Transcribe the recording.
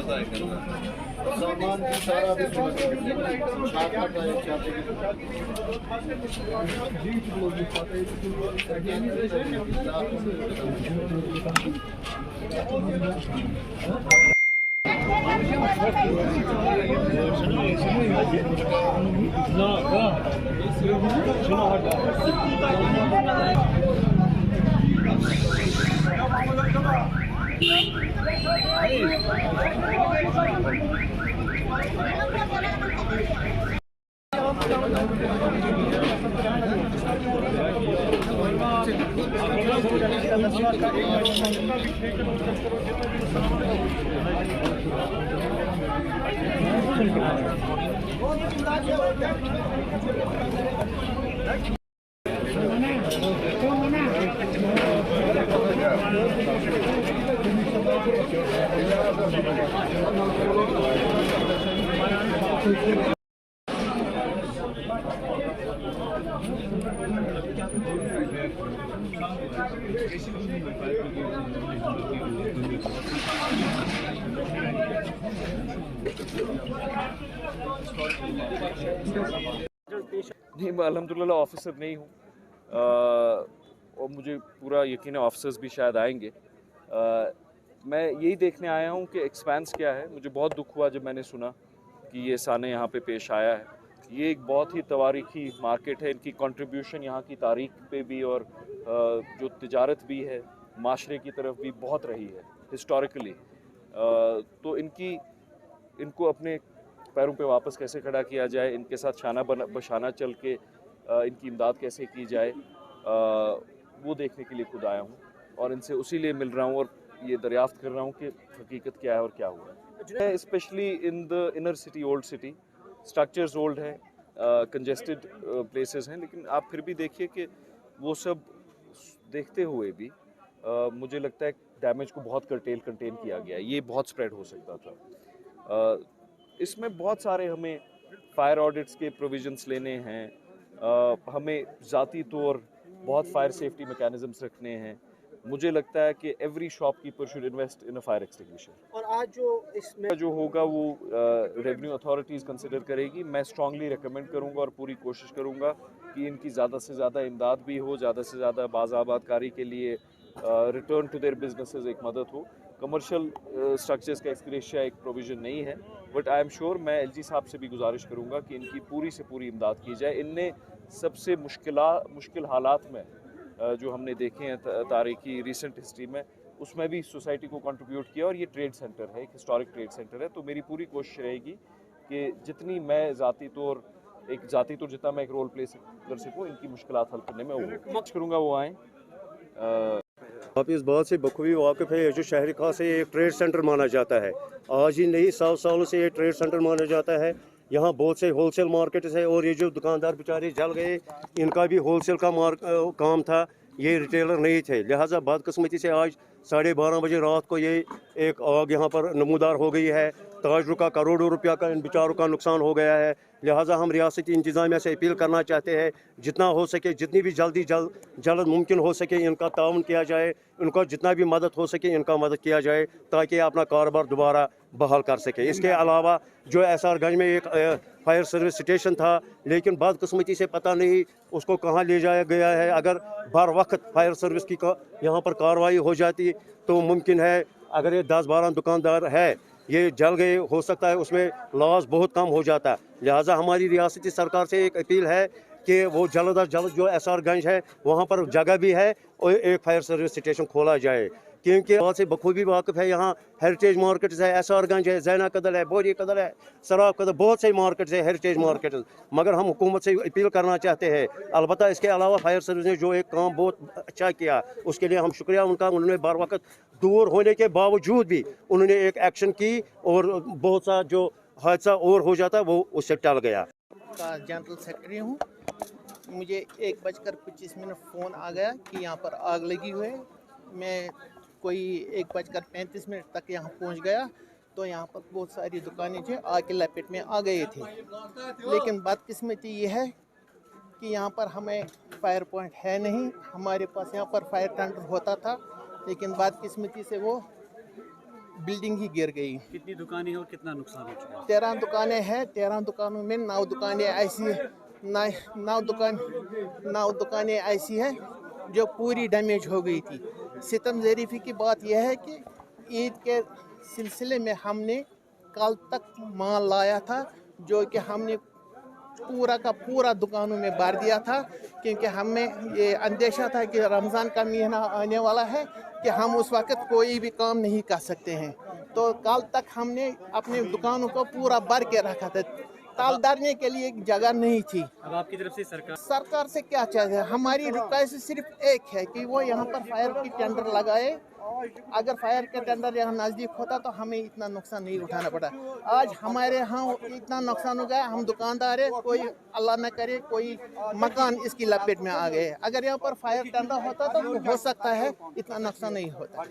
सामान भी सारा भी नहीं, मैं अल्हम्दुलिल्लाह ऑफिसर नहीं हूँ और मुझे पूरा यकीन है ऑफिसर्स भी शायद आएंगे। मैं यही देखने आया हूँ कि एक्सपेंस क्या है। मुझे बहुत दुख हुआ जब मैंने सुना कि ये साने यहाँ पे पेश आया है। ये एक बहुत ही तवारीखी मार्केट है, इनकी कंट्रीब्यूशन यहाँ की तारीख पे भी और जो तिजारत भी है माशरे की तरफ भी बहुत रही है हिस्टोरिकली। तो इनको अपने पैरों पे वापस कैसे खड़ा किया जाए, इनके साथ शाना बशाना चल के इनकी इमदाद कैसे की जाए, वो देखने के लिए खुद आया हूँ और इनसे उसी लिए मिल रहा हूँ और ये दरियाफ्त कर रहा हूँ कि हकीकत क्या है और क्या हुआ है। Specially in the inner city, old city, structures old हैं, कंजेस्टेड प्लेसेस हैं, लेकिन आप फिर भी देखिए कि वो सब देखते हुए भी मुझे लगता है डैमेज को बहुत कंटेन किया गया। ये बहुत स्प्रेड हो सकता था। इसमें बहुत सारे हमें फायर ऑडिट्स के प्रोविजंस लेने हैं, हमें ज़ाती तौर बहुत फायर सेफ्टी मैकेनिज्म्स रखने हैं। मुझे लगता है कि every shopkeeper should invest in a fire extinguisher. और आज जो इसमें जो होगा वो रेवेन्यू अथॉरिटीज़ कंसिडर करेगी। मैं स्ट्रांगली रेकमेंड करूंगा और पूरी कोशिश करूंगा कि इनकी ज़्यादा से ज़्यादा इमदाद भी हो, ज़्यादा से ज़्यादा बाज़ाबादकारी के लिए रिटर्न टू देयर बिजनेसेस एक मदद हो। कमर्शियल स्ट्रक्चर्स का एक्सग्रेशिया एक प्रोविज़न नहीं है, बट आई एम श्योर मैं एलजी साहब से भी गुजारिश करूंगा कि इनकी पूरी से पूरी इमदाद की जाए। इनने सबसे मुश्किल हालात में जो हमने देखे हैं तारीखी रिसेंट हिस्ट्री में, उसमें भी सोसाइटी को कंट्रीब्यूट किया और ये ट्रेड सेंटर है, एक हिस्टोरिक ट्रेड सेंटर है। तो मेरी पूरी कोशिश रहेगी कि जितनी मैं ज़ाती तौर जितना मैं एक रोल प्ले कर सकूँ इनकी मुश्किलात हल करने में वो करूँगा, वो आएँ। आप इस बात से बखूबी वाकिफ़ है, जो शहर खास से एक ट्रेड सेंटर माना जाता है। आज ही नहीं, 100 सालों से ये ट्रेड सेंटर माना जाता है। यहाँ बहुत से होलसेल मार्केट्स है और ये जो दुकानदार बेचारे जल गए, इनका भी होलसेल का काम था, ये रिटेलर नहीं थे। लिहाजा बदकिस्मती से आज 12:30 बजे रात को ये एक आग यहाँ पर नमूदार हो गई है। ताजरों का करोड़ों रुपया का इन बेचारों का नुकसान हो गया है। लिहाजा हम रियासती इंतज़ामिया से अपील करना चाहते हैं, जितना हो सके, जितनी भी जल्द मुमकिन हो सके इनका ताउन किया जाए, इनको जितना भी मदद हो सके इनका मदद किया जाए ताकि अपना कारोबार दोबारा बहाल कर सके। इसके अलावा जो SRगंज में एक फायर सर्विस स्टेशन था, लेकिन बदकिस्मती से पता नहीं उसको कहाँ ले जाया गया है। अगर बर वक्त फायर सर्विस की यहाँ पर कार्रवाई हो जाती तो मुमकिन है, अगर ये 10-12 दुकानदार है ये जल गए, हो सकता है उसमें लॉस बहुत कम हो जाता। लिहाजा हमारी रियासती सरकार से एक अपील है कि वो जल्द अज जल्द जो SRगंज है वहाँ पर जगह भी है और एक फायर सर्विस स्टेशन खोला जाए, क्योंकि बहुत से बखूबी वाकिफ़ है। यहाँ हेरिटेज मार्केट है, SRगंज है, जैना कदल है, बोरी कदल है, सराब कदल, बहुत से मार्केट है, हेरिटेज मार्केट। मगर हम हुकूमत से अपील करना चाहते हैं। अलबत्ता इसके अलावा फायर सर्विस ने जो एक काम बहुत अच्छा किया, उसके लिए हम शुक्रिया उनका। उन्होंने बर वक्त दूर होने के बावजूद भी उन्होंने एक एक्शन की और बहुत सा जो हादसा और हो जाता वो उससे टल गया। का जनरल सेक्रेटरी हूँ। मुझे 1:25 फ़ोन आ गया कि यहाँ पर आग लगी हुई है। मैं कोई 1:35 तक यहाँ पहुँच गया तो यहाँ पर बहुत सारी दुकानें जो आग के लपेट में आ गए थे। लेकिन बदकिस्मती ये है कि यहाँ पर हमें फायर पॉइंट है नहीं। हमारे पास यहाँ पर फायर टेंडर होता था, लेकिन बदकिस्मती से वो बिल्डिंग ही गिर गई। कितनी दुकानें हैं और कितना नुकसान हो चुका है? 13 दुकानें हैं, 13 दुकानों में 9 दुकानें ऐसी 9 दुकानें ऐसी हैं जो पूरी डैमेज हो गई थी। सितम ज़रीफ़ी की बात यह है कि ईद के सिलसिले में हमने कल तक माल लाया था, जो कि हमने पूरा का पूरा दुकानों में भर दिया था, क्योंकि हमें ये अंदेशा था कि रमज़ान का महीना आने वाला है कि हम उस वक़्त कोई भी काम नहीं कर सकते हैं। तो कल तक हमने अपने दुकानों को पूरा भर के रखा था, ताल डालने के लिए जगह नहीं थी। अब आपकी तरफ से सरकार से क्या चाहिए? हमारी रिक्वेस्ट सिर्फ एक है कि वो यहाँ पर फायर की टेंडर लगाए। अगर फायर का टेंडर यहाँ नज़दीक होता तो हमें इतना नुकसान नहीं उठाना पड़ा। आज हमारे यहाँ इतना नुकसान हो गया, हम दुकानदार है, कोई अल्लाह न करे कोई मकान इसकी लपेट में आ गए। अगर यहाँ पर फायर टेंडर होता तो हो सकता है इतना नुकसान नहीं होता।